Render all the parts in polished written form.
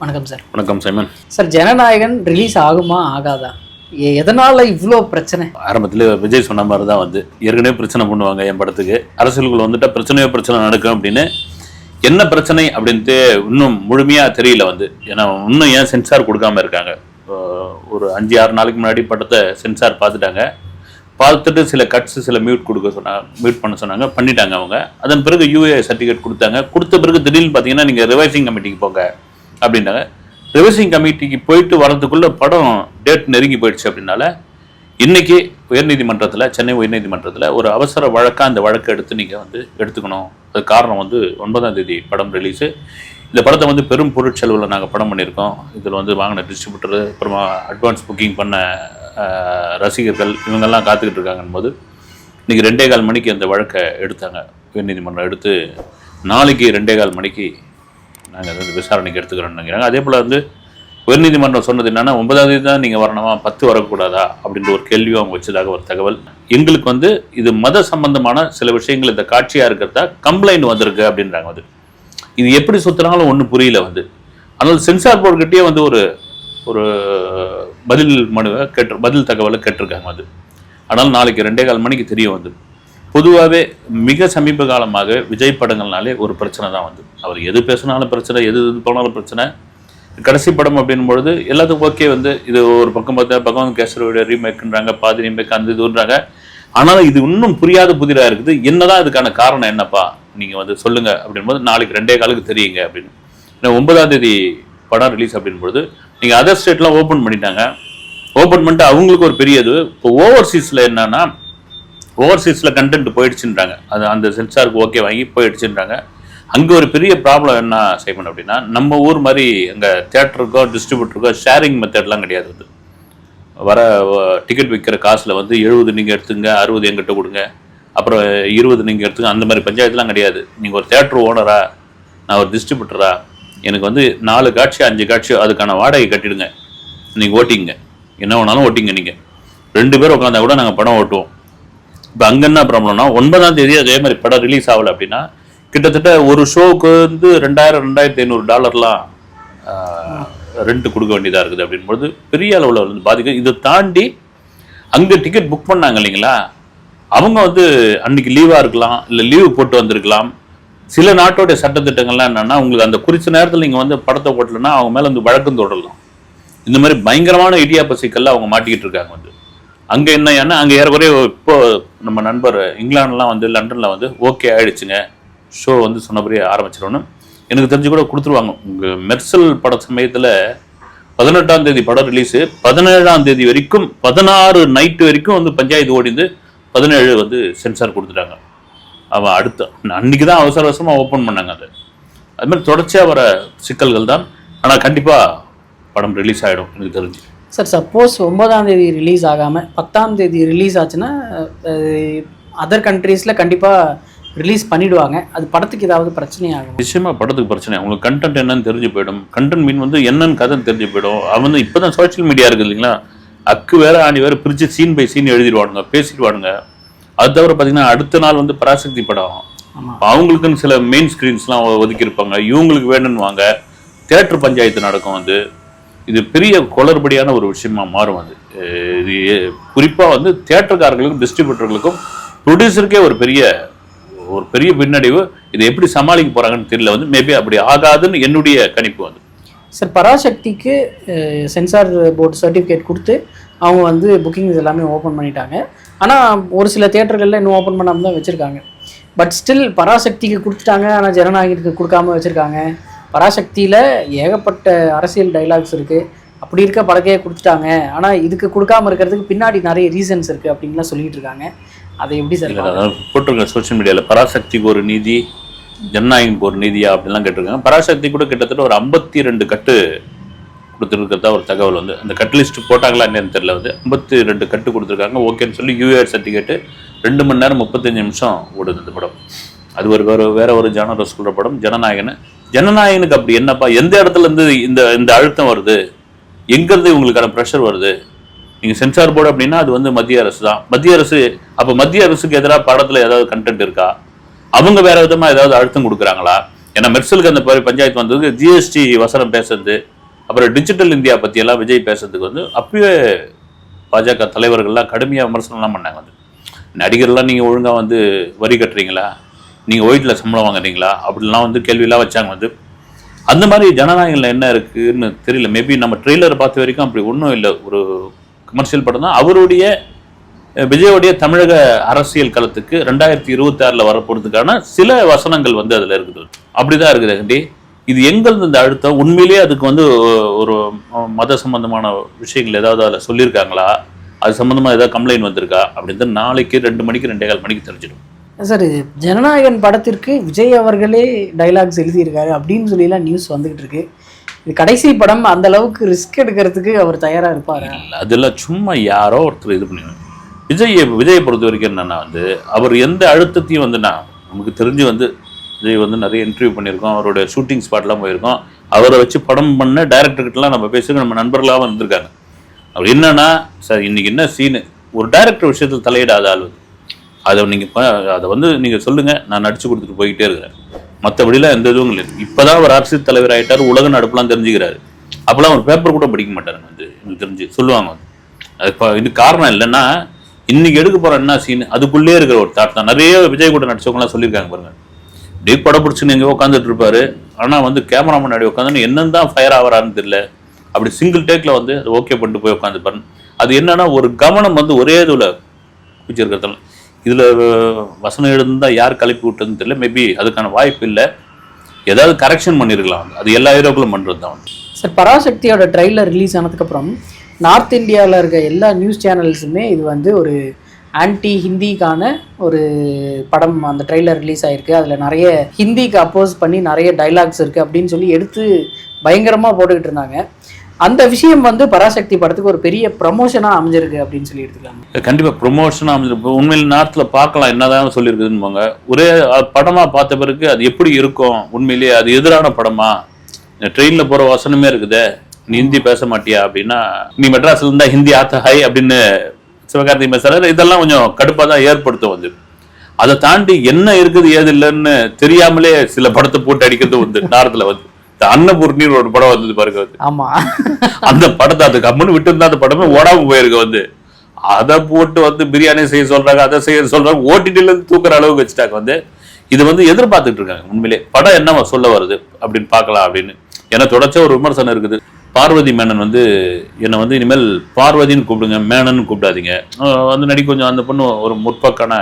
வணக்கம் சார். வணக்கம் Simon. Sir, Jananayagan release ஆகுமா ஆகாதா? எதனால இவ்வளோ பிரச்சனை? ஆரம்பத்தில் விஜய் சொன்ன மாதிரி தான் ஏற்கனவே பிரச்சனை பண்ணுவாங்க என் படத்துக்கு. அரசியலுக்குள்ள வந்துட்டா பிரச்சனை நடக்கும் அப்படின்னு. என்ன பிரச்சனை அப்படின்ட்டு இன்னும் முழுமையாக தெரியல ஏன்னா இன்னும் ஏன் சென்சார் கொடுக்காம இருக்காங்க. ஒரு 5-6 நாளைக்கு முன்னாடி படத்தை சென்சார் பார்த்துட்டு சில கட்ஸ் சில மியூட் பண்ண சொன்னாங்க, பண்ணிட்டாங்க அவங்க. அதன் பிறகு யூஏ சர்டிஃபிகேட் கொடுத்த பிறகு திடீர்னு பார்த்தீங்கன்னா நீங்கள் ரிவைசிங் கமிட்டிக்கு போங்க அப்படின்னாங்க. ரிவைசிங் கமிட்டிக்கு போயிட்டு வரதுக்குள்ள படம் டேட் நெருங்கி போயிடுச்சு. அப்படின்னால இன்னைக்கு சென்னை உயர்நீதிமன்றத்தில் ஒரு அவசர வழக்காக அந்த வழக்கை எடுத்து நீங்கள் எடுத்துக்கணும். அது காரணம் 9ஆம் தேதி படம் ரிலீஸு. இந்த படத்தை பெரும் பொருட்செலவில் நாங்கள் படம் பண்ணியிருக்கோம். இதில் வாங்கின டிஸ்ட்ரிபியூட்டரு, அப்புறமா அட்வான்ஸ் புக்கிங் பண்ண ரசிகர்கள் இவங்கெல்லாம் காத்துக்கிட்டு இருக்காங்கன்னு போது இன்றைக்கி 2:15 மணிக்கு அந்த வழக்கை எடுத்தாங்க. உயர்நீதிமன்றம் எடுத்து நாளைக்கு 2:15 மணிக்கு நாங்கள் விசாரணைக்கு எடுத்துக்கிறோம்னு நினைக்கிறாங்க. அதே போல் உயர்நீதிமன்றம் சொன்னது என்னென்னா 9ஆம் தேதி தான் நீங்கள் வரணுமா, 10 வரக்கூடாதா அப்படின்ற ஒரு கேள்வியும் அவங்க வச்சதாக ஒரு தகவல். எங்களுக்கு இது மத சம்பந்தமான சில விஷயங்கள் இந்த காட்சியாக இருக்கிறதா கம்ப்ளைண்ட் வந்திருக்கு அப்படின்றாங்க. இது எப்படி சுற்றினாலும் ஒன்றும் புரியல. ஆனால் சென்சார் போர்டுகிட்டே ஒரு பதில் தகவலை கேட்டிருக்காங்க. ஆனால் நாளைக்கு 2:15 மணிக்கு தெரிய பொதுவாகவே மிக சமீப காலமாக விஜய் படங்கள்னாலே ஒரு பிரச்சனை தான். அவர் எது பேசினாலும் பிரச்சனை, எது போனாலும் பிரச்சனை. கடைசி படம் அப்படின்னும் பொழுது எல்லாத்துக்கும் ஓகே. இது ஒரு பக்கம் பார்த்தா பகவான் கேசரோட ரீமேக்ன்றாங்க, பாதி ரீமேக் அந்த இதுன்றாங்க. ஆனால் இது இன்னும் புரியாத புதிராக இருக்குது. என்னதான் இதுக்கான காரணம் என்னப்பா நீங்கள் சொல்லுங்க அப்படின்போது நாளைக்கு 2:15 தெரியுங்க அப்படின்னு. ஏன்னா 9ஆம் தேதி படம் ரிலீஸ் அப்படின்பொழுது நீங்கள் அதர் ஸ்டேட்லாம் ஓப்பன் பண்ணிட்டாங்க. ஓப்பன் பண்ணிட்டு அவங்களுக்கு ஒரு பெரிய இது. இப்போ ஓவர்சீஸில் என்னன்னா, ஓவர்சீஸில் கண்டென்ட் போயிடுச்சுன்றாங்க. அது அந்த சென்சாருக்கு ஓகே வாங்கி போயிடுச்சுன்றாங்க. அங்கே ஒரு பெரிய ப்ராப்ளம் என்ன செய்யணும் அப்படின்னா, நம்ம ஊர் மாதிரி அங்கே தியேட்டருக்கோ டிஸ்ட்ரிபியூட்டருக்கோ ஷேரிங் மெத்தட்லாம் கிடையாது. வர டிக்கெட் விற்கிற காசில் 70 நீங்கள் எடுத்துங்க, 60 எங்கிட்ட கொடுங்க, அப்புறம் 20 நீங்கள் எடுத்துங்க, அந்த மாதிரி பஞ்சாயத்துலாம் கிடையாது. நீங்கள் ஒரு தியேட்டர் ஓனரா, நான் ஒரு டிஸ்ட்ரிபியூட்டரா, எனக்கு 4 காட்சி 5 காட்சி அதுக்கான வாடகை கட்டிடுங்க, நீங்கள் ஓட்டிங்க, என்ன வேணாலும் ஓட்டிங்க. நீங்கள் 2 பேர் உட்காந்தா கூட நாங்கள் படம் ஓட்டுவோம். இப்போ அங்கே என்ன ப்ராப்ளம்னா 9ஆம் தேதி அதே மாதிரி படம் ரிலீஸ் ஆகலை அப்படின்னா கிட்டத்தட்ட ஒரு ஷோவுக்கு $2000-2500 ரெண்ட் கொடுக்க வேண்டியதாக இருக்குது. அப்படின்போது பெரிய அளவில் பாதிக்கும். இதை தாண்டி அங்கே டிக்கெட் புக் பண்ணாங்க இல்லைங்களா, அவங்க அன்னைக்கு லீவாக இருக்கலாம், இல்லை லீவு போட்டு வந்திருக்கலாம். சில நாட்டோடைய சட்டத்திட்டங்கள்லாம் என்னன்னா, உங்களுக்கு அந்த குறித்த நேரத்தில் நீங்கள் படத்தை போட்டலன்னா அவங்க மேலே வழக்கம் தொடரலாம். இந்த மாதிரி பயங்கரமான இடியாப்ப சிக்கல்ல அவங்க மாட்டிக்கிட்டு இருக்காங்க. அங்கே என்ன ஏன்னா அங்கே ஏறக்குறைய இப்போ நம்ம நண்பர் இங்கிலாந்துலாம் லண்டனில் ஓகே ஆயிடுச்சுங்க, ஷோ சொன்னபடியே ஆரம்பிச்சிடணும். எனக்கு தெரிஞ்சு கூட கொடுத்துருவாங்க. உங்கள் மெர்சல் பட சமயத்தில் 18ஆம் தேதி படம் ரிலீஸு, 17ஆம் தேதி வரைக்கும் 16 நைட்டு வரைக்கும் பஞ்சாயத்து ஓடிந்து 17 சென்சார் கொடுத்துட்டாங்க. அவன் அன்னைக்கு தான் அவசரமாக ஓப்பன் பண்ணாங்க. அது மாதிரி தொடர்ச்சியாக வர சிக்கல்கள் தான். ஆனால் கண்டிப்பாக படம் ரிலீஸ் ஆகிடும் எனக்கு தெரிஞ்சு. சார், சப்போஸ் 9ஆம் தேதி ரிலீஸ் ஆகாமல் 10ஆம் தேதி ரிலீஸ் ஆச்சுன்னா அதர் கண்ட்ரீஸில் கண்டிப்பாக ரிலீஸ் பண்ணிவிடுவாங்க. அது படத்துக்கு ஏதாவது பிரச்சனை ஆகும்? நிச்சயமாக படத்துக்கு பிரச்சனை. அவங்களுக்கு கண்டென்ட் என்னன்னு தெரிஞ்சு போயிடும். கண்டென்ட் மீன் என்னன்னு கதைன்னு தெரிஞ்சு போயிடும். இப்போ தான் சோஷியல் மீடியா இருக்குது இல்லைங்களா, அக்கு வேறு ஆணி வேறு பிரித்து சீன் பை சீன் எழுதிடுவானுங்க, பேசிடுவானுங்க. அது தவிர பார்த்தீங்கன்னா அடுத்த நாள் பராசக்தி படம், அவங்களுக்குன்னு சில மெயின் ஸ்க்ரீன்ஸ்லாம் ஒதுக்கியிருப்பாங்க, இவங்களுக்கு வேணும்னுவாங்க. தியேட்டர் பஞ்சாயத்து நடக்கும். இது பெரிய குளறுபடியான ஒரு விஷயமா மாறும். இது குறிப்பாக தியேட்டர்காரர்களுக்கும் டிஸ்ட்ரிபியூட்டர்களுக்கும் ப்ரொடியூசருக்கே ஒரு பெரிய பின்னடைவு. இதை எப்படி சமாளிக்க போகிறாங்கன்னு தெரியல. மேபி அப்படி ஆகாதுன்னு என்னுடைய கணிப்பு. சார், பராசக்திக்கு சென்சார் போர்டு சர்டிஃபிகேட் கொடுத்து அவங்க புக்கிங்ஸ் எல்லாமே ஓப்பன் பண்ணிட்டாங்க. ஆனால் ஒரு சில தியேட்டர்களில் இன்னும் ஓப்பன் பண்ணாமல் தான் வச்சுருக்காங்க. பட் ஸ்டில் பராசக்திக்கு கொடுத்துட்டாங்க, ஆனால் ஜனநாயகத்துக்கு கொடுக்காம வச்சுருக்காங்க. பராசக்தியில் ஏகப்பட்ட அரசியல் டைலாக்ஸ் இருக்குது. அப்படி இருக்க படக்கையே கொடுத்துட்டாங்க, ஆனால் இதுக்கு கொடுக்காம இருக்கிறதுக்கு பின்னாடி நிறைய ரீசன்ஸ் இருக்குது அப்படின்லாம் சொல்லிட்டு இருக்காங்க. அதை எப்படி சார் போட்டிருக்காங்க சோஷியல் மீடியாவில்? பராசக்திக்கு ஒரு நீதி, ஜனநாயகனுக்கு ஒரு நீதியா அப்படின்லாம் கேட்டிருக்காங்க. பராசக்தி கூட கிட்டத்தட்ட ஒரு 52 கட்டு கொடுத்துருக்கிறதா ஒரு தகவல். அந்த கட் லிஸ்ட் போட்டாங்களா என்னன்னு தெரியல. 52 கட்டு கொடுத்துருக்காங்க. ஓகேன்னு சொல்லி யூஏஆர் சர்டிஃபிகேட்டு 2 மணி நேரம் 35 நிமிஷம் ஓடுது இந்த படம். அது வேற ஒரு ஜானர் சொல்கிற படம் ஜனநாயகனுக்கு அப்படி என்னப்பா, எந்த இடத்துல இருந்து இந்த அழுத்தம் வருது, எங்கிருந்து இவங்களுக்கான ப்ரெஷர் வருது? நீங்கள் சென்சார் போர்டு அப்படின்னா அது மத்திய அரசு தான். மத்திய அரசுக்கு எதிராக படத்தில் ஏதாவது கண்டென்ட் இருக்கா? அவங்க வேற விதமாக ஏதாவது அழுத்தம் கொடுக்குறாங்களா? ஏன்னா மெர்சலுக்கு அந்த பஞ்சாயத்து வந்தது, ஜிஎஸ்டி வசனம் பேசுறது, அப்புறம் டிஜிட்டல் இந்தியா பற்றி எல்லாம் விஜய் பேசுறதுக்கு வந்து அப்பயே பாஜக தலைவர்கள்லாம் கடுமையாக விமர்சனம்லாம் பண்ணாங்க. வந்து நடிகர்லாம் நீங்கள் ஒழுங்காக வந்து வரி கட்டுறீங்களா, நீங்கள் ஒயிட்டில் சம்பளம் வாங்குறீங்களா அப்படிலாம் வந்து கேள்வியெல்லாம் வச்சாங்க. வந்து அந்த மாதிரி ஜனநாயகத்தில் என்ன இருக்குன்னு தெரியல. மேபி நம்ம ட்ரெய்லரை பார்த்த வரைக்கும் அப்படி ஒன்றும் இல்லை. ஒரு கமர்ஷியல் படம் தான். அவருடைய விஜயோடைய தமிழக அரசியல் களத்துக்கு 2026 வரப்போறதுக்கான சில வசனங்கள் வந்து அதில் இருக்குது. அப்படிதான் இருக்குது கண்டி. இது எங்கிருந்து இந்த அழுத்தம்? உண்மையிலேயே அதுக்கு வந்து ஒரு மத சம்பந்தமான விஷயங்கள் ஏதாவது அதில் சொல்லியிருக்காங்களா, அது சம்பந்தமா ஏதாவது கம்ப்ளைண்ட் வந்திருக்கா அப்படின்னு நாளைக்கு 2 மணிக்கு 2:15 மணிக்கு தெரிஞ்சிடும். சார், இது ஜனநாயகன் படத்திற்கு விஜய் அவர்களே டைலாக்ஸ் எழுதியிருக்காரு அப்படின்னு சொல்லிலாம் நியூஸ் வந்துகிட்டு இருக்கு. இது கடைசி படம், அந்த அளவுக்கு ரிஸ்க் எடுக்கிறதுக்கு அவர் தயாரா இருப்பாரு? அதெல்லாம் சும்மா யாரோ ஒருத்தர் இது பண்ணி. விஜயை பொறுத்த வரைக்கும் என்னன்னா வந்து அவர் எந்த அழுத்தத்தையும் வந்து நமக்கு தெரிஞ்சு வந்து விஜய் வந்து நிறைய இன்டர்வியூ பண்ணியிருக்கோம், அவருடைய ஷூட்டிங் ஸ்பாட்லாம் போயிருக்கோம், அவரை வச்சு படம் பண்ண டைரக்டர்கிட்டலாம் நம்ம பேசுகிறோம், நம்ம நண்பர்களாக இருந்திருக்காங்க. அவர் என்னன்னா, சார் இன்னைக்கு என்ன சீனு, ஒரு டைரக்டர் விஷயத்தில் தலையிடாத ஆள் அதை அதை வந்து நீங்கள் சொல்லுங்கள், நான் நடிச்சு கொடுத்துட்டு போய்கிட்டே இருக்கிறேன், மற்றபடிலாம் எந்த இதுவும் இல்லை. இப்போ தான் அவர் அரசியல் தலைவர் ஆகிட்டார், உலக நடப்புலாம் தெரிஞ்சுக்கிறாரு. அப்போலாம் ஒரு பேப்பர் கூட படிக்க மாட்டாருங்க. வந்து எனக்கு தெரிஞ்சு சொல்லுவாங்க வந்து அது இப்போ இது காரணம் இல்லைன்னா இன்னைக்கு எடுக்க போகிற என்ன சீன் அதுக்குள்ளே இருக்கிற ஒரு தாட் தான். நிறைய விஜய் கூட நடிச்சவங்களாம் சொல்லியிருக்காங்க பாருங்க. அப்படியே படம் பிடிச்சுன்னு எங்கேயோ உட்காந்துட்டு இருப்பாரு, ஆனால் வந்து கேமரா முன்னாடி உட்காந்து என்னன்னு தான் ஃபயர் ஆகிறாருன்னு தெரியல, அப்படி சிங்கிள் டேக்கில் வந்து அது ஓகே பண்ணிட்டு போய் உட்காந்துப்பாரு. அது என்னன்னா ஒரு கவனம் வந்து ஒரே இதில் பிடிச்சிருக்கிறதால இதில் வசனம் எழுதுதான் யார் கலப்பி விட்டதுன்னு தெரியல. மேபி அதுக்கான வாய்ப்பு இல்லை, ஏதாவது கரெக்ஷன் பண்ணியிருக்கலாம். அது எல்லா ஹீரோக்களும் பண்ணுறது தான். சார், பராசக்தியோட ட்ரெய்லர் ரிலீஸ் ஆனதுக்கப்புறம் நார்த் இந்தியாவில் இருக்க எல்லா நியூஸ் சேனல்ஸுமே இது வந்து ஒரு ஆன்டி ஹிந்திக்கான ஒரு படம், அந்த ட்ரெய்லர் ரிலீஸ் ஆகிருக்கு, அதில் நிறைய ஹிந்திக்கு அப்போஸ் பண்ணி நிறைய டைலாக்ஸ் இருக்குது அப்படின்னு சொல்லி எடுத்து பயங்கரமாக போட்டுக்கிட்டு இருந்தாங்க. அந்த விஷயம் வந்து பராசக்தி படத்துக்கு ஒரு பெரிய ப்ரமோஷனாக அமைஞ்சிருக்கு அப்படின்னு சொல்லி எடுத்துக்கலாம். கண்டிப்பாக ப்ரொமோஷனாக அமைஞ்சிருக்கு. உண்மையில் நார்த்தில் பார்க்கலாம் என்னதான் சொல்லியிருக்குதுன்னு போங்க. ஒரே படமாக பார்த்த பிறகு அது எப்படி இருக்கும், உண்மையிலேயே அது எதிரான படமா, ட்ரெயினில் போகிற வசனமே இருக்குது, நீ ஹிந்தி பேச மாட்டியா அப்படின்னா, நீ மெட்ராஸ்ல இருந்தா ஹிந்தி ஆத்த ஹாய் அப்படின்னு சிவகார்த்திகேயன் பேசுறாரு. இதெல்லாம் கொஞ்சம் கடுப்பாக தான் ஏற்படுத்தும். வந்து அதை தாண்டி என்ன இருக்குது ஏது இல்லைன்னு தெரியாமலே சில படத்தை போட்டு அடிக்கிறது வந்து நார்த்தில் வந்து அன்னபூர்ணின்னு ஒரு படம் வந்தது பாருங்க. ஆமா, அந்த படத்தை அது கம்முன்னு விட்டு இருந்தா அந்த படமே ஓடாம போயிருக்கு. வந்து அதை போட்டு வந்து பிரியாணி செய்ய சொல்றாங்க, அதை செய்ய சொல்றாங்க, ஓடிடில இருந்து தூக்குற அளவுக்கு வச்சுட்டாங்க. வந்து இது வந்து எதிர்பார்த்துட்டு இருக்காங்க. உண்மையிலே படம் என்ன சொல்ல வருது அப்படின்னு பார்க்கலாம் அப்படின்னு. ஏன்னா தொடர்ச்சியா ஒரு விமர்சனம் இருக்குது. பார்வதி மேனன் வந்து என்னை வந்து இனிமேல் பார்வதின்னு கூப்பிடுங்க, மேனன்னு கூப்பிடாதீங்க, வந்து நடி கொஞ்சம் அந்த பொண்ணு ஒரு முற்பக்கான,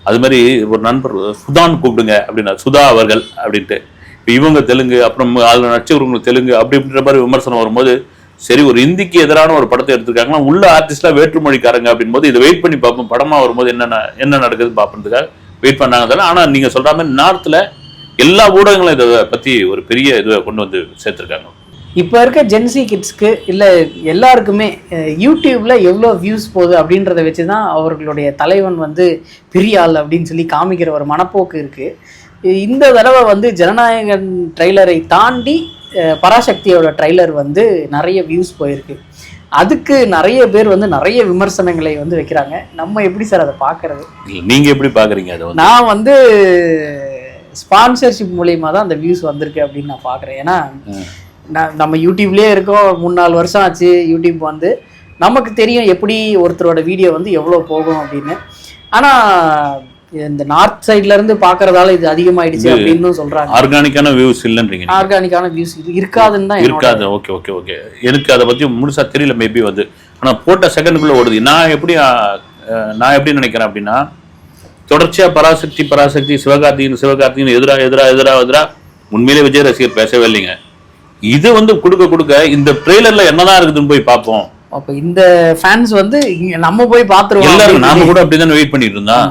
அது மாதிரி ஒரு நண்பர் சுதான் கூப்பிடுங்க அப்படின்னா, சுதா அவர்கள் அப்படின்ட்டு. இப்போ இவங்க தெலுங்கு, அப்புறம் அதில் நடிச்சவங்களுக்கு தெலுங்கு அப்படி அப்படின்ற மாதிரி விமர்சனம் வரும்போது, சரி ஒரு இந்திக்கு எதிரான ஒரு படத்தை எடுத்துருக்காங்கன்னா உள்ள ஆர்டிஸ்ட்லாம் வேற்றுமொழிக்காரங்க அப்படின் போது இதை வெயிட் பண்ணி பார்ப்போம், படமா வரும்போது என்ன நடக்குதுன்னு பார்ப்பதுக்காக வெயிட் பண்ணாங்க. ஆனால் நீங்க சொல்ற மாதிரி நார்த்தில் எல்லா ஊடகங்களும் இதை பத்தி ஒரு பெரிய இதை கொண்டு வந்து சேர்த்துருக்காங்க. இப்போ இருக்க ஜென்சி கிட்ஸ்க்கு இல்லை எல்லாருக்குமே யூடியூப்ல எவ்வளோ வியூஸ் போகுது அப்படின்றத வச்சு தான் அவர்களுடைய தலைவன் வந்து பெரிய ஆள் அப்படின்னு சொல்லி காமிக்கிற ஒரு மனப்போக்கு இருக்கு. இந்த தடவை வந்து ஜனநாயகன் ட்ரெய்லரை தாண்டி பராசக்தியோட ட்ரெய்லர் வந்து நிறைய வியூஸ் போயிருக்கு. அதுக்கு நிறைய பேர் வந்து நிறைய விமர்சனங்களை வந்து வைக்கிறாங்க. நம்ம எப்படி சார் அதை பார்க்கறது? நீங்க எப்படி பார்க்குறீங்க? அதை நான் வந்து ஸ்பான்சர்ஷிப் மூலியமா தான் அந்த வியூஸ் வந்திருக்கு அப்படின்னு நான் பார்க்குறேன். ஏன்னா நம்ம யூடியூப்லேயே இருக்கோம், 3-4 வருஷம் ஆச்சு யூடியூப் வந்து. நமக்கு தெரியும் எப்படி ஒருத்தரோட வீடியோ வந்து எவ்வளோ போகும் அப்படின்னு. ஆனால் இந்த நார்த் சைட்ல இருந்து பாக்குறதால இது அதிகமாயிடுச்சு அப்படின்னு சொல்றாங்க. ஆர்கானிக்கான வியூஸ் இல்லன்றீங்க? ஆர்கானிக்கான வியூஸ் இருக்காதுன்னு தான் இருக்காது. ஓகே ஓகே ஓகே, எனக்கு அதை பத்தி முழுசா தெரியல. மேபி வந்து ஆனா போட்ட செகண்டுக்குள்ள ஓடுது. நான் எப்படி நினைக்கிறேன் அப்படின்னா, தொடர்ச்சியா பராசக்தி சிவகார்த்திகேயன் எதிரா உண்மையிலே விஜய் ரசிகர் பேசவே இல்லைங்க. இது வந்து கொடுக்க இந்த ட்ரெய்லர்ல என்னதான் இருக்குதுன்னு போய் பார்ப்போம். அப்ப இந்த ஃபேன்ஸ் வந்து நம்ம போய் பார்த்துருவோம். எல்லாரும் நாம கூட அப்படிதான் வெயிட் பண்ணிட்டு இருந்தோம்.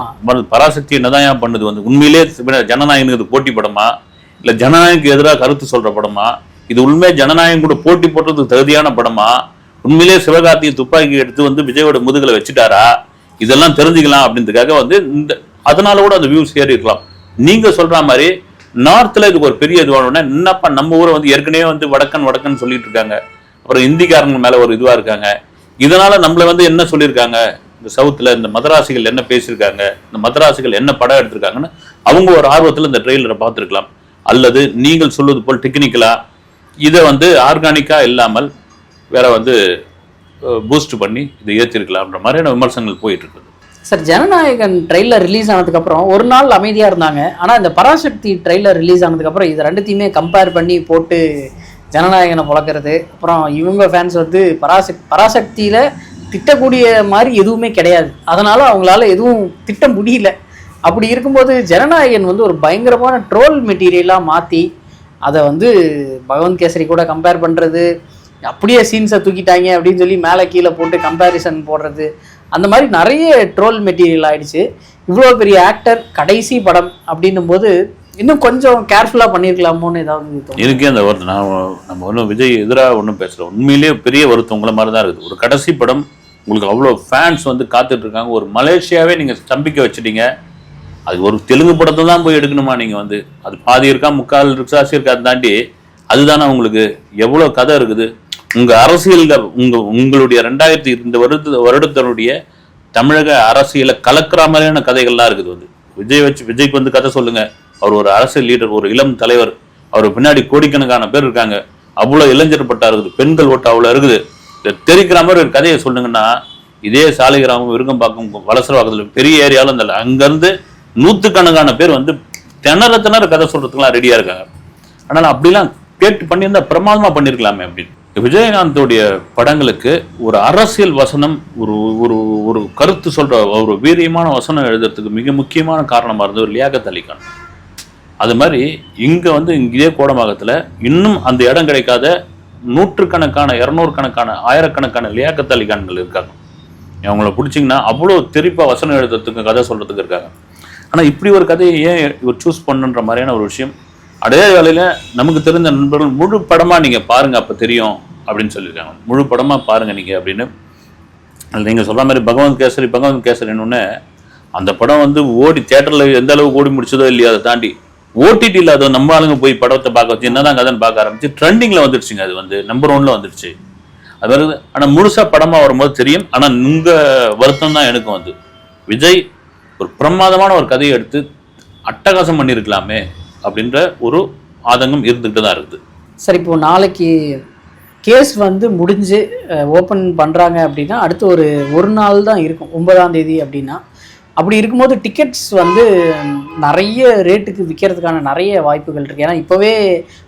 பராசக்தி என்னதான் பண்ணுது வந்து உண்மையிலே ஜனநாயகனுக்கு போட்டி படமா, இல்ல ஜனநாயகனுக்கு எதிராக கருத்து சொல்ற படமா, இது உண்மையே ஜனநாயகம் கூட போட்டி போடுறதுக்கு தகுதியான படமா, உண்மையிலே சிவகார்த்திகேயன் துப்பாக்கி எடுத்து வந்து விஜயோட முதுகுல வச்சுட்டாரா, இதெல்லாம் தெரிஞ்சுக்கலாம் அப்படின்றதுக்காக வந்து அதனால கூட அந்த வியூஸ் ஏறி இருக்கலாம். நீங்க சொல்ற மாதிரி நார்த்ல இதுக்கு ஒரு பெரிய இதுவான என்னப்பா, நம்ம ஊரை வந்து ஏற்கனவே வந்து வடக்கன் சொல்லிட்டு இருக்காங்க, அப்புறம் இந்திக்காரங்க மேல ஒரு இதுவா இருக்காங்க. இதனால நம்மள வந்து என்ன சொல்லியிருக்காங்க, இந்த சவுத்துல இந்த மதராசிகள் என்ன பேசியிருக்காங்க, இந்த மதராசிகள் என்ன படம் எடுத்திருக்காங்கன்னு அவங்க ஒரு ஆர்வத்துல இந்த ட்ரெய்லரை பார்த்துருக்கலாம். அல்லது நீங்கள் சொல்வது போல் டெக்னிக்கலாக இதை வந்து ஆர்கானிக்காக இல்லாமல் வேற வந்து பூஸ்ட் பண்ணி இதை ஏற்றிருக்கலாம்ன்ற மாதிரியான விமர்சனங்கள் போயிட்டு இருக்குது. சார், ஜனநாயகன் ட்ரெய்லர் ரிலீஸ் ஆனதுக்கப்புறம் ஒரு நாள் அமைதியாக இருந்தாங்க. ஆனால் இந்த பராசக்தி ட்ரெய்லர் ரிலீஸ் ஆனதுக்கப்புறம் இது ரெண்டுத்தையுமே கம்பேர் பண்ணி போட்டு ஜனநாயகனை புழக்கிறது, அப்புறம் இவங்க ஃபேன்ஸ் வந்து பராசக்தியில் திட்டக்கூடிய மாதிரி எதுவுமே கிடையாது, அதனால் அவங்களால எதுவும் திட்ட முடியல. அப்படி இருக்கும்போது ஜனநாயகன் வந்து ஒரு பயங்கரமான ட்ரோல் மெட்டீரியலாக மாற்றி அதை வந்து பகவந்த் கேசரி கூட கம்பேர் பண்ணுறது, அப்படியே சீன்ஸை தூக்கிட்டாங்க அப்படின்னு சொல்லி மேலே கீழே போட்டு கம்பேரிசன் போடுறது, அந்த மாதிரி நிறைய ட்ரோல் மெட்டீரியல் ஆயிடுச்சு. இவ்வளோ பெரிய ஆக்டர் கடைசி படம் அப்படின்னும் போது இன்னும் கொஞ்சம் கேர்ஃபுல்லாக பண்ணியிருக்கலாமோன்னு ஏதாவது இருக்கே அந்த வருத்தம். நம்ம ஒன்றும் விஜய் எதிராக ஒன்றும் பேசுகிறோம், உண்மையிலேயே பெரிய வருத்தம் உங்களை மாதிரி தான் இருக்குது. ஒரு கடைசி படம் உங்களுக்கு அவ்வளோ ஃபேன்ஸ் வந்து காத்துட்டு இருக்காங்க, ஒரு மலேசியாவே நீங்கள் ஸ்தம்பிக்க வச்சுட்டீங்க. அது ஒரு தெலுங்கு படத்தை தான் போய் எடுக்கணுமா நீங்கள் வந்து? அது பாதி இருக்கா முக்கால் ரிக்ஸாசி இருக்கா, அதை தாண்டி அதுதானே உங்களுக்கு எவ்வளோ கதை இருக்குது. உங்கள் அரசியல்கள் உங்களுடைய 2002 வருடத்தினுடைய தமிழக அரசியலை கலக்கிற மாதிரியான கதைகள்லாம் இருக்குது வந்து. விஜய்க்கு வந்து கதை சொல்லுங்க, அவர் ஒரு அரசியல் லீடர், ஒரு இளம் தலைவர், அவர் பின்னாடி கோடிக்கணக்கான பேர் இருக்காங்க, அவ்வளோ இளைஞர் பட்டா இருக்குது, பெண்கள் ஓட்டு அவ்வளோ இருக்குது, தெரிக்கிற மாதிரி ஒரு கதையை சொல்லுங்கன்னா இதே சாலிகிராமம், விருகம்பாக்கம், வலசரவாக்கத்தில் பெரிய ஏரியாவில் இருந்தால அங்கேருந்து 100கணக்கான பேர் வந்து திணற கதை சொல்றதுக்குலாம் ரெடியா இருக்காங்க. ஆனால் அப்படிலாம் கேட்டு பண்ணியிருந்தா பிரமாதமா பண்ணியிருக்கலாமே அப்படின்னு. விஜயகாந்தோடைய படங்களுக்கு ஒரு அரசியல் வசனம், ஒரு ஒரு ஒரு கருத்து சொல்ற ஒரு வீரியமான வசனம் எழுதுறதுக்கு மிக முக்கியமான காரணமா இருந்தது ஒரு லியாகத் அலி கான். அது மாதிரி இங்க வந்து இதே கோடம்பாக்கத்துல இன்னும் அந்த இடம் கிடைக்காத 100கணக்கான 200கணக்கான 1000கணக்கான லியாகத் அலி கான்கள் இருக்காங்க. அவங்கள பிடிச்சிங்கன்னா அவ்வளோ தெரிப்பா வசனம் எழுதுறதுக்கு கதை சொல்றதுக்கு இருக்காங்க. ஆனா இப்படி ஒரு கதையை ஏன் இவர் சூஸ் பண்ணுன்ற மாதிரியான ஒரு விஷயம். அதே வேளையில நமக்கு தெரிந்த நண்பர்கள் முழு படமா நீங்க பாருங்க அப்ப தெரியும் அப்படின்னு சொல்லியிருக்காங்க. முழு படமா பாருங்க நீங்க அப்படின்னு. நீங்க சொல்ற மாதிரி பகவந்த் கேசரின்னு அந்த படம் வந்து ஓடி தியேட்டர்ல எந்த அளவுக்கு ஓடி முடிச்சதோ இல்லையோ, அதை தாண்டி ஓடிடி இல்லாத நம்ம ஆளுங்க போய் படத்தை பார்க்க வச்சு என்னதான் கதைன்னு பார்க்க ஆரம்பிச்சு ட்ரெண்டிங்ல வந்துடுச்சுங்க. அது வந்து நம்பர் 1ல வந்துடுச்சு. அது வருது. ஆனா முழுசா படமா வரும்போது தெரியும். ஆனா உங்க வருத்தம் தான் எனக்கும் வந்து விஜய் ஒரு பிரமாதமான ஒரு கதையை எடுத்து அட்டகாசம் பண்ணியிருக்கலாமே அப்படின்ற ஒரு ஆதங்கம் இருந்துகிட்டு தான் இருக்குது. சார், இப்போ நாளைக்கு கேஸ் வந்து முடிஞ்சு ஓப்பன் பண்ணுறாங்க அப்படின்னா அடுத்து ஒரு நாள் தான் இருக்கும், 9ஆம் தேதி அப்படின்னா. அப்படி இருக்கும்போது டிக்கெட்ஸ் வந்து நிறைய ரேட்டுக்கு விற்கிறதுக்கான நிறைய வாய்ப்புகள் இருக்குது. ஏன்னா இப்போவே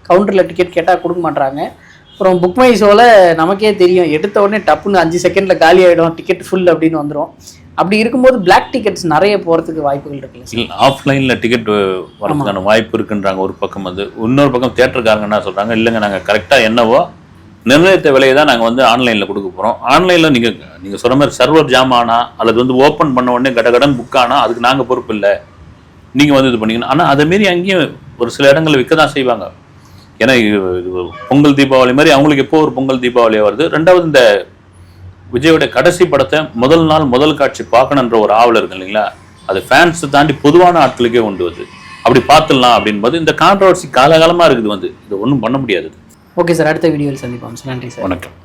கவுண்டரில் டிக்கெட் கேட்டால் கொடுக்க மாட்றாங்க. அப்புறம் புக் மை ஷோவில் நமக்கே தெரியும், எடுத்த உடனே டப்புன்னு 5 செகண்டில் காலி ஆகிடும், டிக்கெட் ஃபுல் அப்படின்னு வந்துடும். அப்படி இருக்கும்போது பிளாக் டிக்கெட்ஸ் நிறைய போகிறதுக்கு வாய்ப்புகள் இருக்குல்ல? இல்லை, ஆஃப்லைனில் டிக்கெட் வரதுக்கான வாய்ப்பு இருக்குன்றாங்க ஒரு பக்கம். வந்து இன்னொரு பக்கம் தியேட்டருக்காரங்க என்ன சொல்கிறாங்க, இல்லைங்க நாங்கள் கரெக்டாக என்னவோ நிர்ணயித்த விலையை தான் நாங்கள் வந்து ஆன்லைனில் கொடுக்க போகிறோம். ஆன்லைனில் நீங்கள் சொல்கிற மாதிரி சர்வர் ஜாம் ஆனால் அல்லது வந்து ஓப்பன் பண்ண உடனே கடன் புக் ஆனால் அதுக்கு நாங்கள் பொறுப்பு இல்லை, நீங்கள் வந்து இது பண்ணிக்கணும். ஆனால் அதேமாரி அங்கேயும் ஒரு சில இடங்களில் விற்க தான் செய்வாங்க. ஏன்னா பொங்கல் தீபாவளி மாதிரி அவங்களுக்கு எப்போ ஒரு பொங்கல் தீபாவளியாக வருது. ரெண்டாவது இந்த விஜயோட கடைசி படத்தை முதல் நாள் முதல் காட்சி பார்க்கணுன்ற ஒரு ஆவல் இருக்கு இல்லைங்களா, அது ஃபேன்ஸை தாண்டி பொதுவான ஆட்களுக்கே கொண்டு வந்து அப்படி பார்த்துடலாம் அப்படின்போது இந்த கான்ட்ரவர்சி காலகாலமாக இருக்குது வந்து. இது ஒன்றும் பண்ண முடியாது. ஓகே சார், அடுத்த வீடியோவில் சந்திப்போம் சார். நன்றி சார். வணக்கம்.